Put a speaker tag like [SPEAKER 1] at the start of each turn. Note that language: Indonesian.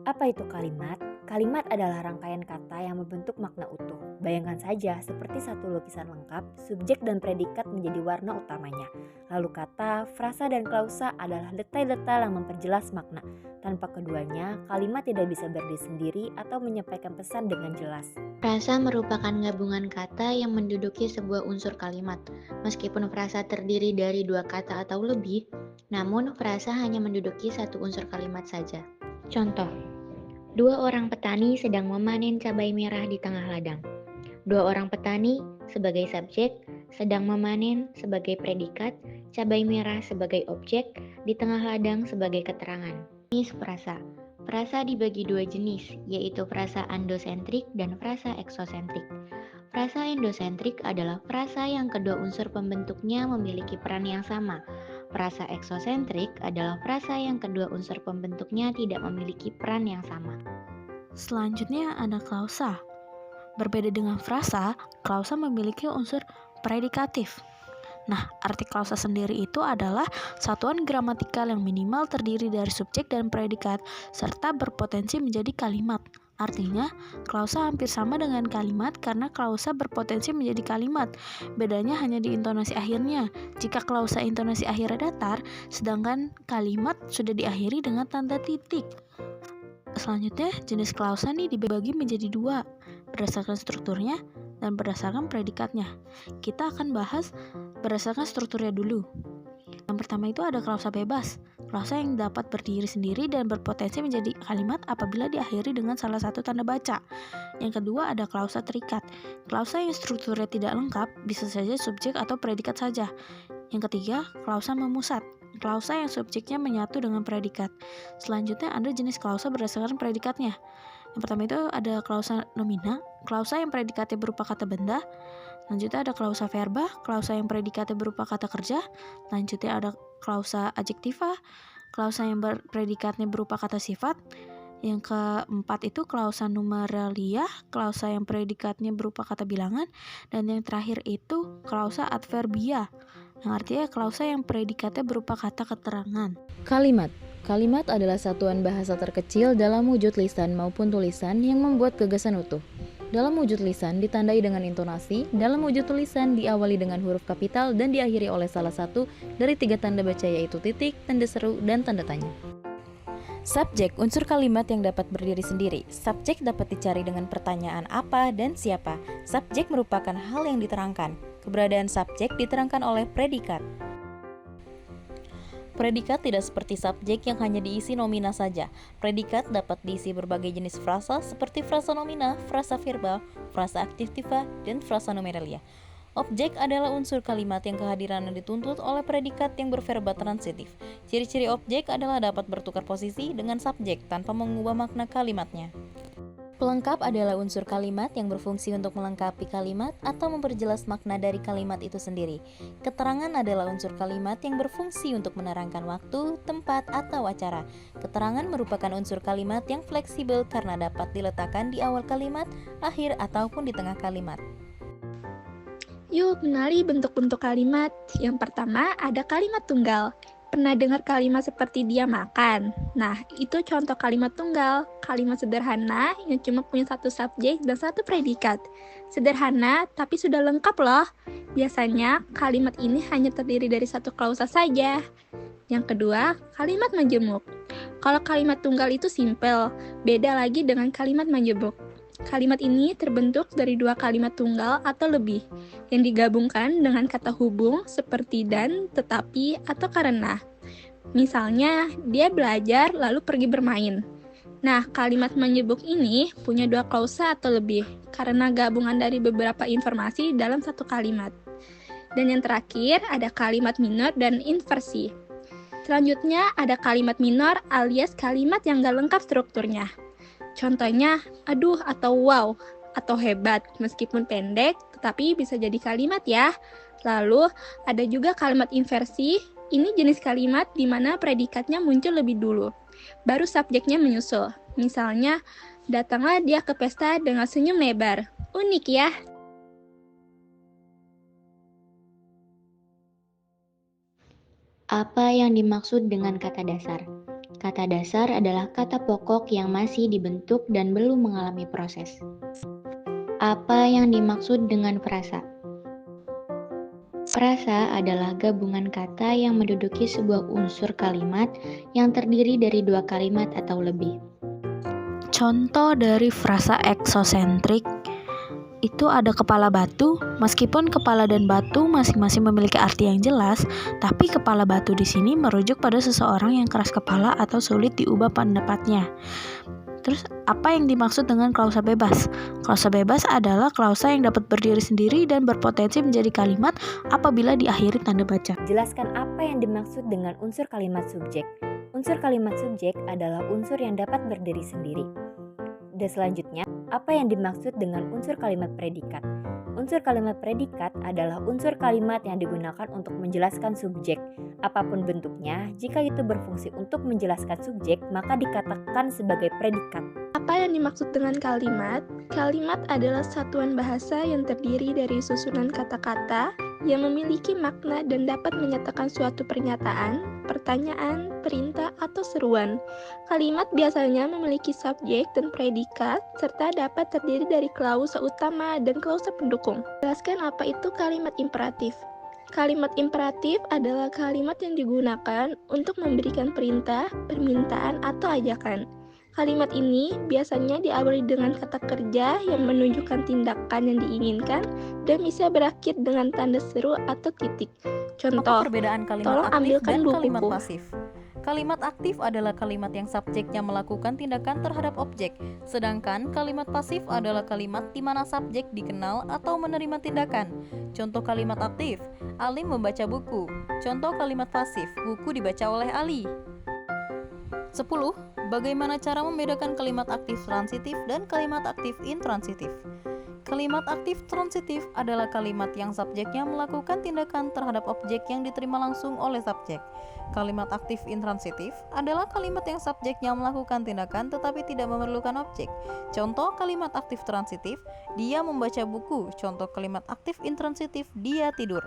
[SPEAKER 1] Apa itu kalimat? Kalimat adalah rangkaian kata yang membentuk makna utuh. Bayangkan saja, seperti satu lukisan lengkap, subjek dan predikat menjadi warna utamanya. Lalu kata, frasa, dan klausa adalah detail-detail yang memperjelas makna. Tanpa keduanya, kalimat tidak bisa berdiri sendiri atau menyampaikan pesan dengan jelas.
[SPEAKER 2] Frasa merupakan gabungan kata yang menduduki sebuah unsur kalimat. Meskipun frasa terdiri dari dua kata atau lebih, namun frasa hanya menduduki satu unsur kalimat saja. Contoh, dua orang petani sedang memanen cabai merah di tengah ladang. Dua orang petani sebagai subjek sedang memanen sebagai predikat, cabai merah sebagai objek, di tengah ladang sebagai keterangan. Jenis frasa. Frasa dibagi dua jenis, yaitu frasa andosentrik dan frasa eksosentrik. Frasa endosentrik adalah frasa yang kedua unsur pembentuknya memiliki peran yang sama. Frasa eksosentrik adalah frasa yang kedua unsur pembentuknya tidak memiliki peran yang sama.
[SPEAKER 3] Selanjutnya ada klausa. Berbeda dengan frasa, klausa memiliki unsur predikatif. Nah, arti klausa sendiri itu adalah satuan gramatikal yang minimal terdiri dari subjek dan predikat, serta berpotensi menjadi kalimat. Artinya, klausa hampir sama dengan kalimat karena klausa berpotensi menjadi kalimat. Bedanya hanya di intonasi akhirnya. Jika klausa intonasi akhirnya datar, sedangkan kalimat sudah diakhiri dengan tanda titik. Selanjutnya, jenis klausa nih dibagi menjadi dua, berdasarkan strukturnya dan berdasarkan predikatnya. Kita akan bahas berdasarkan strukturnya dulu. Yang pertama itu ada klausa bebas. Klausa yang dapat berdiri sendiri dan berpotensi menjadi kalimat apabila diakhiri dengan salah satu tanda baca. Yang kedua ada klausa terikat. Klausa yang strukturnya tidak lengkap, bisa saja subjek atau predikat saja. Yang ketiga, klausa memusat. Klausa yang subjeknya menyatu dengan predikat. Selanjutnya ada jenis klausa berdasarkan predikatnya. Yang pertama itu ada klausa nomina, klausa yang predikatnya berupa kata benda. Selanjutnya ada klausa verba, klausa yang predikatnya berupa kata kerja. Selanjutnya ada klausa adjektiva, klausa yang predikatnya berupa kata sifat. Yang keempat itu klausa numeralia, klausa yang predikatnya berupa kata bilangan. Dan yang terakhir itu klausa adverbia, yang artinya klausa yang predikatnya berupa kata keterangan.
[SPEAKER 4] Kalimat. Kalimat adalah satuan bahasa terkecil dalam wujud lisan maupun tulisan yang membuat gagasan utuh. Dalam wujud lisan ditandai dengan intonasi, dalam wujud tulisan diawali dengan huruf kapital dan diakhiri oleh salah satu dari tiga tanda baca yaitu titik, tanda seru, dan tanda tanya. Subjek, unsur kalimat yang dapat berdiri sendiri. Subjek dapat dicari dengan pertanyaan apa dan siapa. Subjek merupakan hal yang diterangkan. Keberadaan subjek diterangkan oleh predikat. Predikat tidak seperti subjek yang hanya diisi nomina saja. Predikat dapat diisi berbagai jenis frasa seperti frasa nomina, frasa verba, frasa aktiva, dan frasa numeralia. Objek adalah unsur kalimat yang kehadirannya dituntut oleh predikat yang berverba transitif. Ciri-ciri objek adalah dapat bertukar posisi dengan subjek tanpa mengubah makna kalimatnya. Pelengkap adalah unsur kalimat yang berfungsi untuk melengkapi kalimat atau memperjelas makna dari kalimat itu sendiri. Keterangan adalah unsur kalimat yang berfungsi untuk menerangkan waktu, tempat, atau acara. Keterangan merupakan unsur kalimat yang fleksibel karena dapat diletakkan di awal kalimat, akhir, ataupun di tengah kalimat.
[SPEAKER 5] Yuk, kenali bentuk-bentuk kalimat. Yang pertama, ada kalimat tunggal. Pernah dengar kalimat seperti dia makan? Nah, itu contoh kalimat tunggal. Kalimat sederhana yang cuma punya satu subjek dan satu predikat. Sederhana, tapi sudah lengkap loh. Biasanya, kalimat ini hanya terdiri dari satu klausa saja. Yang kedua, kalimat majemuk. Kalau kalimat tunggal itu simpel, beda lagi dengan kalimat majemuk. Kalimat ini terbentuk dari dua kalimat tunggal atau lebih, yang digabungkan dengan kata hubung seperti dan, tetapi, atau karena. Misalnya, dia belajar lalu pergi bermain. Nah, kalimat menyebut ini punya dua klausa atau lebih, karena gabungan dari beberapa informasi dalam satu kalimat. Dan yang terakhir, ada kalimat minor dan inversi. Selanjutnya, ada kalimat minor alias kalimat yang gak lengkap strukturnya. Contohnya, aduh atau wow atau hebat, meskipun pendek tetapi bisa jadi kalimat ya. Lalu ada juga kalimat inversi, ini jenis kalimat di mana predikatnya muncul lebih dulu, baru subjeknya menyusul. Misalnya, datanglah dia ke pesta dengan senyum lebar. Unik ya.
[SPEAKER 2] Apa yang dimaksud dengan kata dasar? Kata dasar adalah kata pokok yang masih dibentuk dan belum mengalami proses. Apa yang dimaksud dengan frasa? Frasa adalah gabungan kata yang menduduki sebuah unsur kalimat yang terdiri dari dua kalimat atau lebih.
[SPEAKER 3] Contoh dari frasa eksosentrik itu ada kepala batu. Meskipun kepala dan batu masing-masing memiliki arti yang jelas, tapi kepala batu di sini merujuk pada seseorang yang keras kepala atau sulit diubah pendapatnya. Terus apa yang dimaksud dengan klausa bebas? Klausa bebas adalah klausa yang dapat berdiri sendiri dan berpotensi menjadi kalimat apabila diakhiri tanda baca.
[SPEAKER 1] Jelaskan apa yang dimaksud dengan unsur kalimat subjek. Unsur kalimat subjek adalah unsur yang dapat berdiri sendiri. Dan selanjutnya, apa yang dimaksud dengan unsur kalimat predikat? Unsur kalimat predikat adalah unsur kalimat yang digunakan untuk menjelaskan subjek. Apapun bentuknya, jika itu berfungsi untuk menjelaskan subjek, maka dikatakan sebagai predikat.
[SPEAKER 5] Apa yang dimaksud dengan kalimat? Kalimat adalah satuan bahasa yang terdiri dari susunan kata-kata yang memiliki makna dan dapat menyatakan suatu pernyataan, pertanyaan, perintah, atau seruan. Kalimat biasanya memiliki subjek dan predikat, serta dapat terdiri dari klausa utama dan klausa pendukung. Jelaskan apa itu kalimat imperatif. Kalimat imperatif adalah kalimat yang digunakan untuk memberikan perintah, permintaan, atau ajakan. Kalimat ini biasanya diawali dengan kata kerja yang menunjukkan tindakan yang diinginkan dan bisa berakhir dengan tanda seru atau titik. Contoh,
[SPEAKER 4] Apa perbedaan kalimat
[SPEAKER 5] tolong
[SPEAKER 4] aktif
[SPEAKER 5] ambilkan
[SPEAKER 4] dan kalimat
[SPEAKER 5] bukuku.
[SPEAKER 4] pasif? Kalimat aktif adalah kalimat yang subjeknya melakukan tindakan terhadap objek, sedangkan kalimat pasif adalah kalimat di mana subjek dikenal atau menerima tindakan. Contoh kalimat aktif, Ali membaca buku. Contoh kalimat pasif, buku dibaca oleh Ali. 10. Bagaimana cara membedakan kalimat aktif transitif dan kalimat aktif intransitif? Kalimat aktif transitif adalah kalimat yang subjeknya melakukan tindakan terhadap objek yang diterima langsung oleh subjek. Kalimat aktif intransitif adalah kalimat yang subjeknya melakukan tindakan tetapi tidak memerlukan objek. Contoh kalimat aktif transitif, dia membaca buku. Contoh kalimat aktif intransitif, dia tidur.